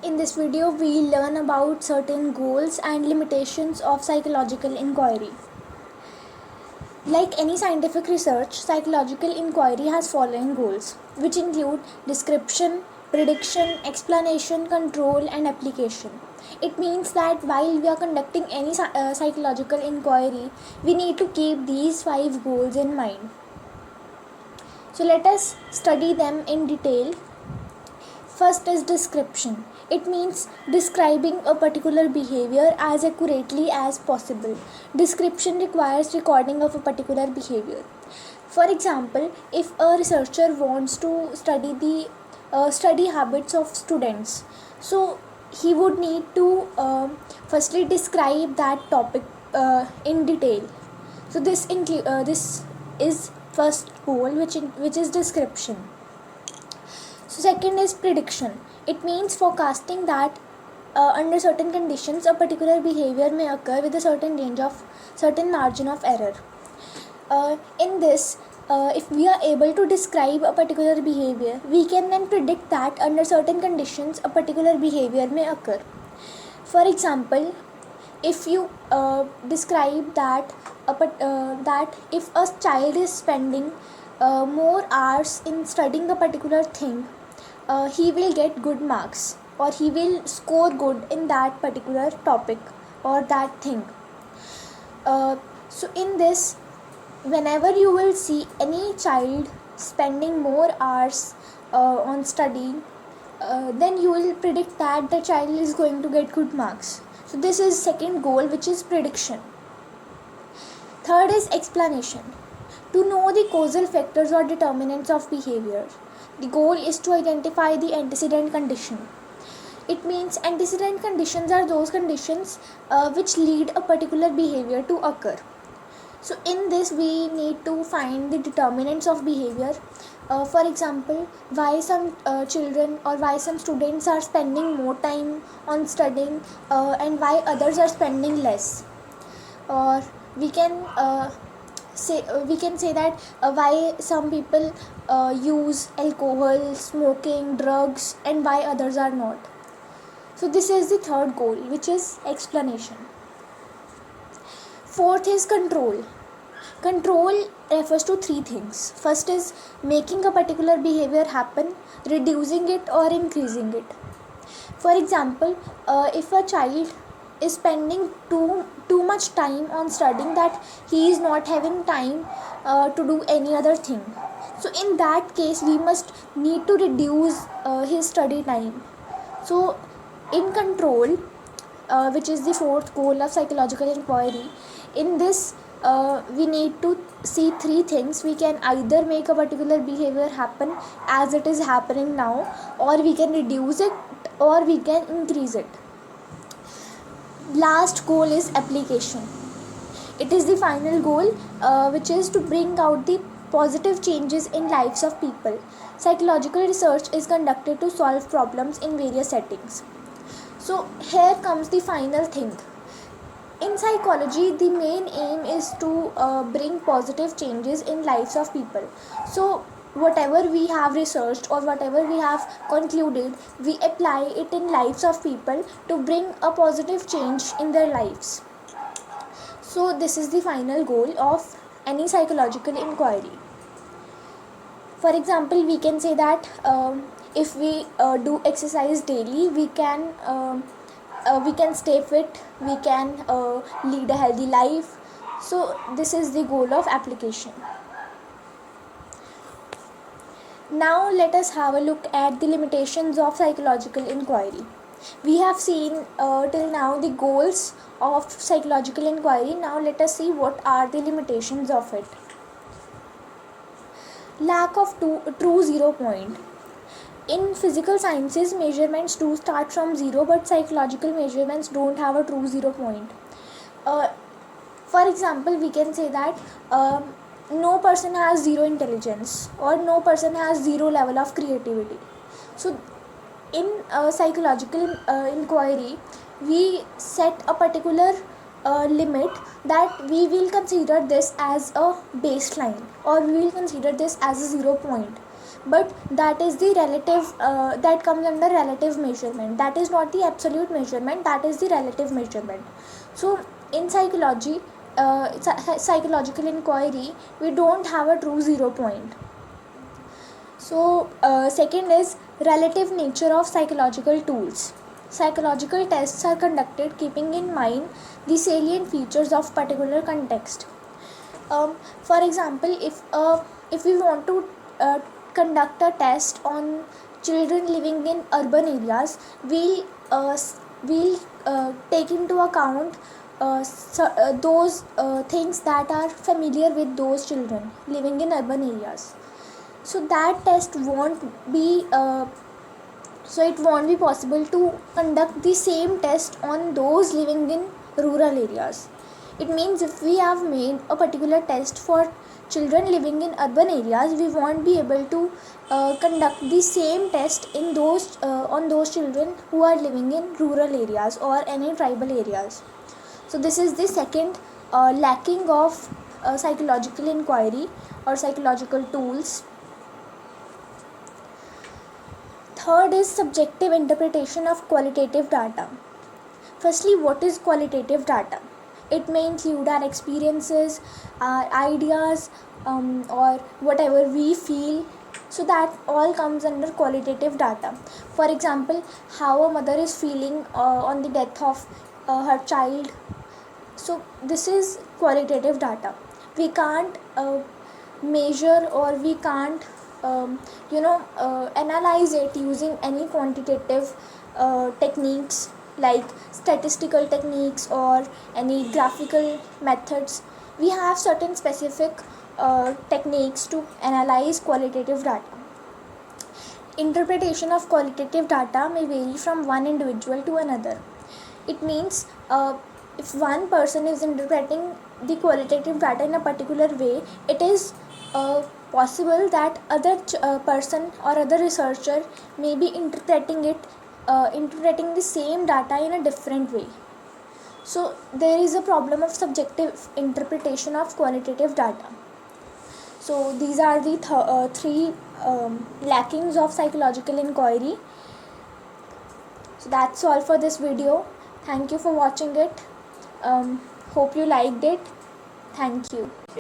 In this video we learn about certain goals and limitations of psychological inquiry. Like any scientific research, psychological inquiry has following goals, which include description, prediction, explanation, control, and application. It means that while we are conducting any psychological inquiry, we need to keep these 5 goals in mind. So let us study them in detail. First is description. It means describing a particular behavior as accurately as possible. Description requires recording of a particular behavior. For example, if a researcher wants to study the study habits of students, so he would need to firstly describe that topic in detail. So this is first goal, which is description. So second is prediction. It means forecasting that under certain conditions a particular behavior may occur with a certain margin of error. In this, if we are able to describe a particular behavior, we can then predict that under certain conditions a particular behavior may occur. For example, if you describe that that if a child is spending more hours in studying a particular thing, he will get good marks, or he will score good in that particular topic or that thing. So in this, whenever you will see any child spending more hours on studying, then you will predict that the child is going to get good marks. So this is second goal, which is prediction. Third is explanation. To know the causal factors or determinants of behavior. The goal is to identify the antecedent condition. It means antecedent conditions are those conditions which lead a particular behavior to occur. So in this, we need to find the determinants of behavior. For example, why some children or why some students are spending more time on studying and why others are spending less. Or we can say that why some people use alcohol, smoking, drugs, and why others are not. So this is the third goal, which is explanation. Fourth is control. Control refers to 3 things. First is making a particular behavior happen, reducing it, or increasing it. For example, if a child is spending too much time on studying that he is not having time to do any other thing, so in that case we must need to reduce his study time. So in control, which is the fourth goal of psychological inquiry, in this we need to see 3 things. We can either make a particular behavior happen as it is happening now, or we can reduce it, or we can increase it. Last goal is application. It is the final goal, which is to bring out the positive changes in lives of people. Psychological research is conducted to solve problems in various settings. So here comes the final thing. In psychology, the main aim is to bring positive changes in lives of people. So whatever we have researched or whatever we have concluded, we apply it in lives of people to bring a positive change in their lives. So this is the final goal of any psychological inquiry. For example, we can say that if we do exercise daily, we can stay fit, we can lead a healthy life. So this is the goal of application. Now let us have a look at the limitations of psychological inquiry. We have seen till now the goals of psychological inquiry. Now let us see what are the limitations of it. Lack of true 0 point. In physical sciences, measurements do start from 0, but psychological measurements don't have a true 0 point. For example, we can say that no person has 0 intelligence, or no person has 0 level of creativity. So in psychological inquiry, we set a particular limit that we will consider this as a baseline, or we will consider this as a 0 point. but that is the relative, that comes under relative measurement. That is not the absolute measurement, that is the relative measurement. So in psychology, psychological inquiry, we don't have a true zero point. So second is relative nature of psychological tools. Psychological tests are conducted keeping in mind the salient features of particular context. For example, if we want to conduct a test on children living in urban areas, we'll take into account those things that are familiar with those children living in urban areas. So that test won't be so it won't be possible to conduct the same test on those living in rural areas. It means if we have made a particular test for children living in urban areas, we won't be able to conduct the same test in those on those children who are living in rural areas or any tribal areas. So this is the second lacking of psychological inquiry or psychological tools. Third is subjective interpretation of qualitative data. Firstly, what is qualitative data? It may include our experiences, our ideas, or whatever we feel. So that all comes under qualitative data. For example, how a mother is feeling on the death of her child. So this is qualitative data. We can't measure, or we can't analyze it using any quantitative techniques like statistical techniques or any graphical methods. We have certain specific techniques to analyze qualitative data. Interpretation of qualitative data may vary from one individual to another. It means if one person is interpreting the qualitative data in a particular way, it is possible that other person or other researcher may be interpreting the same data in a different way. So there is a problem of subjective interpretation of qualitative data. So these are the three lackings of psychological inquiry. So that's all for this video. Thank you for watching it. Hope you liked it. Thank you.